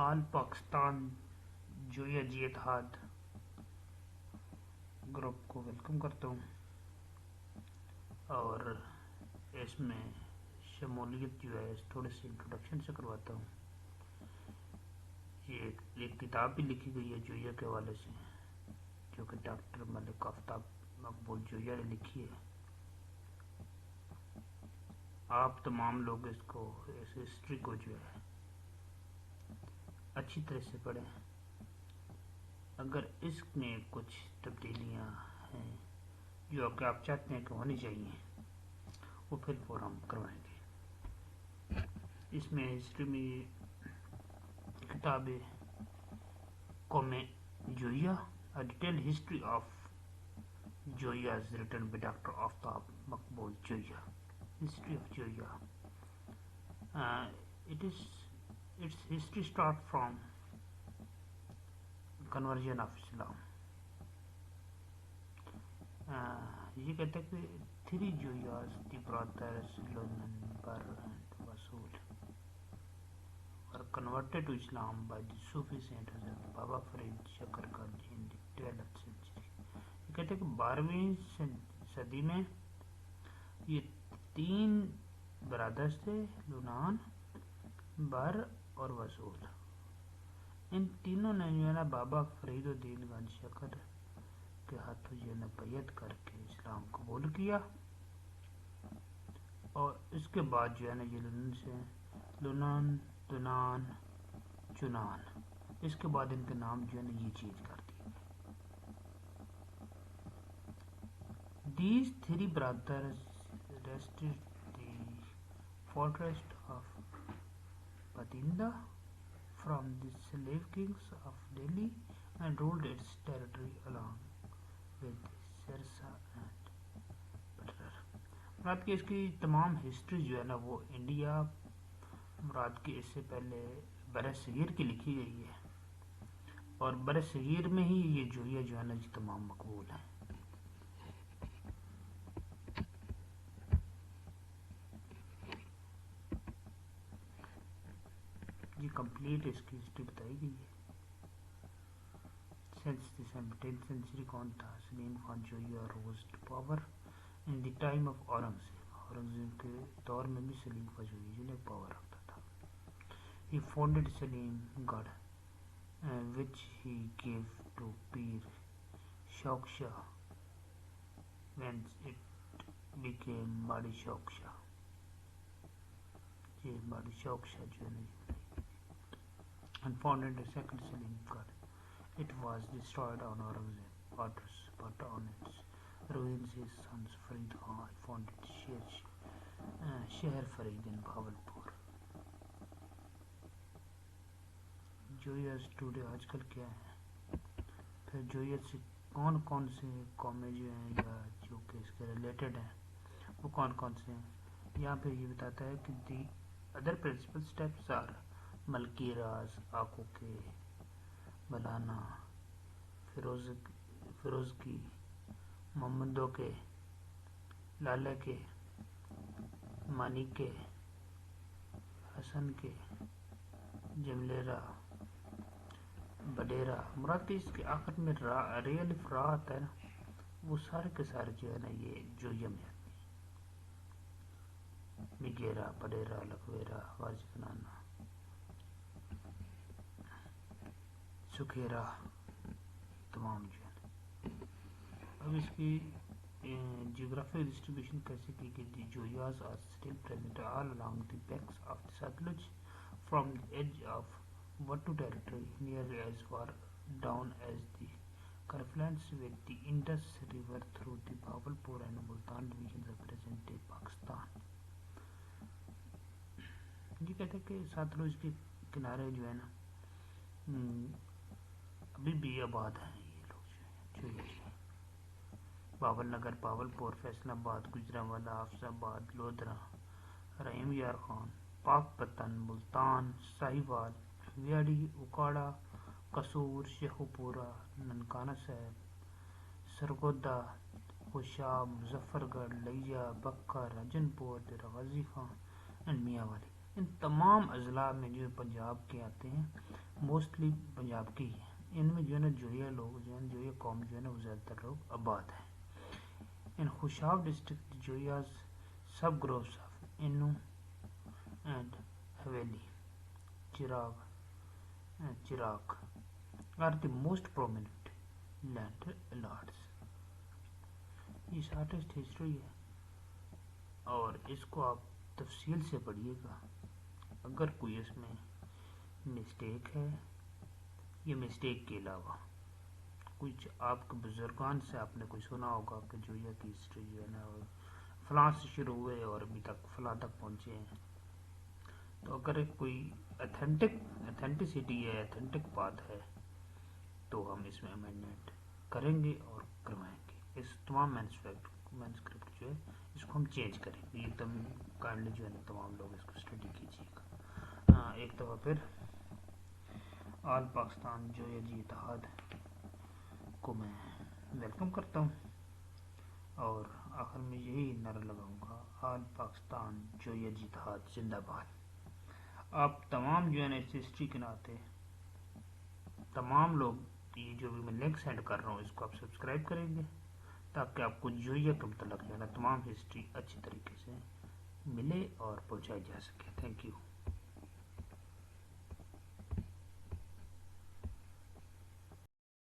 آل پاکستان جویا جی اتحاد گروپ کو ویلکم کرتا ہوں اور اس میں شمولیت جو ہے تھوڑے سے انٹروڈکشن سے کرواتا ہوں. یہ ایک کتاب بھی لکھی گئی ہے جویا کے حوالے سے جو کہ ڈاکٹر ملک آفتاب مقبول جویا نے لکھی ہے. آپ تمام لوگ اس ہسٹری کو جو ہے اچھی طرح سے پڑھیں. اگر اس میں کچھ تبدیلیاں ہیں جو کہ آپ چاہتے ہیں کہ ہونی چاہیے وہ پھر ہم کروائیں گے. اس میں ہسٹری میں کتاب قوم جویا A Detailed History of Joyiah is written by Dr. Aftab Maqbool Joya. History of Joyiah. Its history starts from conversion of Islam. یہ کہتے ہیں کہ three Joyiahs, the brothers Lumhah and Hasil, were converted to Islam by the Sufi saint Hazrat Baba Farid Shakargarji in the 12th century. یہ کہتے ہیں کہ 12ویں صدی میں یہ تین برادرز تھے، لونان، بر اور وصول. ان تینوں نے جو ہے نا بابا فرید الدین گنج شکر کے ہاتھوں جو ہے نا بیعت کر کے اسلام قبول کیا. اور اس کے بعد جو ہے نا یہ لونان چنان، اس کے بعد ان کے نام جو ہے نا یہ چینج کر دیے. These three brothers wrested the fortress of پسندیدہ from the slave kings of Delhi and ruled its territory along with Sirsa and Badr. مراد کہ اس کی تمام ہسٹری جو ہے نا وہ انڈیا مراد کہ اس سے پہلے بر صغیر کی لکھی گئی ہے اور بر صغیر میں ہی یہ جویا جو ہے نا یہ تمام مقبول ہیں. یہ کمپلیٹ اس کی ہسٹری بتائی گئی ہے. Since the 17th century کون تھا؟ سلیم خان جویا rose to power in the time of Aurangzeb کے دور میں بھی سلیم خان جویا جو نے پاور رکھتا تھا. He founded سلیم گڑھ which he gave to پیر شوق شاہ when it became ماڑی شوق شاہ. یہ ماڑی شوق شاہ جو ہے نا and founded a second Salim Garh. It was destroyed on Aurangzeb's orders, but on its ruins his son Farid Khan founded Sheher Farid in Bahawalpur. Joyiahs today آج کل کیا ہے؟ پھر جویا سے کون کون سے قومیں جو ہیں یا جو کہ اس کے ریلیٹڈ ہیں وہ کون کون سے ہیں؟ یہاں پہ یہ بتاتا ہے کہ the other principal steps are ملکی راز، آکو کے، بلانا، فیروز کی، محمدوں کے، لالے کے، مانی کے، حسن کے، جملیرا، بڈیرا. مراد کہ اس کے آخر میں ریل فرا آتا ہے نا وہ سارے کے سارے جو ہے نا یہ جویا میں آتے ہیں. مگیرا، بڈیرا، لکویرا، وارج کنانا، سکھیرا، تمام جو ہے. اب اس کی جیوگرافیکل ڈسٹریبیوشن کیسے کی گئی تھی؟ جویاز are still present all along the banks of the Satluj from the edge of Wattu territory near as far down as the confluence with the Indus River through the Bahawalpur and Multan divisions of present day Pakistan. یہ کہتے ہیں کہ ساتلج کے کنارے جو ہے نا ابھی بھی آباد ہیں یہ لوگ جو ہے باول نگر، باولپور، فیصل آباد، گجرانوالہ، حافظ آباد، لودھرا، رحیم یار خان، پاک پتن، ملتان، ساہیوال، ویاڑی، اکاڑا، قصور، شیخو پورہ، ننکانہ صاحب، سرگودا، خوشاب، مظفر گڑھ، لیا، بکہ، راجن پور، ڈیرہ غازی خان اینڈ میاں والی. ان تمام اضلاع میں جو پنجاب کے آتے ہیں موسٹلی پنجاب کی ہے، ان میں جو ہے نا جویا لوگ جو ہے جویا قوم جو ہے نا وہ زیادہ تر لوگ آباد ہیں. In Khushab district, Joyiah's subgroups of Innu and Haveli, Chirag are the most prominent landlords. یہ شارٹیسٹ ہسٹری ہے اور اس کو آپ تفصیل سے پڑھیے گا. اگر کوئی اس میں مسٹیک ہے یا مسٹیک کے علاوہ کچھ آپ کے بزرگان سے آپ نے کچھ سنا ہوگا کہ جویا کی ہسٹری جو ہے نا فلاں سے شروع ہوئے اور ابھی تک فلاں تک پہنچے ہیں، تو اگر کوئی اتھینٹسٹی ہے، اتھینٹک بات ہے، تو ہم اس میں امینڈمنٹ کریں گے اور کروائیں گے. اس تمام مینسکرپٹ جو ہے اس کو ہم چینج کریں گے. یہ تم کائنڈلی جو ہے نا تمام لوگ اس کو اسٹڈی کیجیے گا. ایک دفعہ پھر آل پاکستان جویا جی اتحاد کو میں ویلکم کرتا ہوں اور آخر میں یہی نعرہ لگاؤں گا، آل پاکستان جویا جی اتحاد زندہ باد. آپ تمام جو ہے نا اس ہسٹری کے ناطے تمام لوگ یہ جو بھی میں لنک سینڈ کر رہا ہوں اس کو آپ سبسکرائب کریں گے تاکہ آپ کو جویا کے متعلق جو ہے نا تمام ہسٹری اچھی طریقے سے ملے اور پہنچائی جا سکے. Thank you.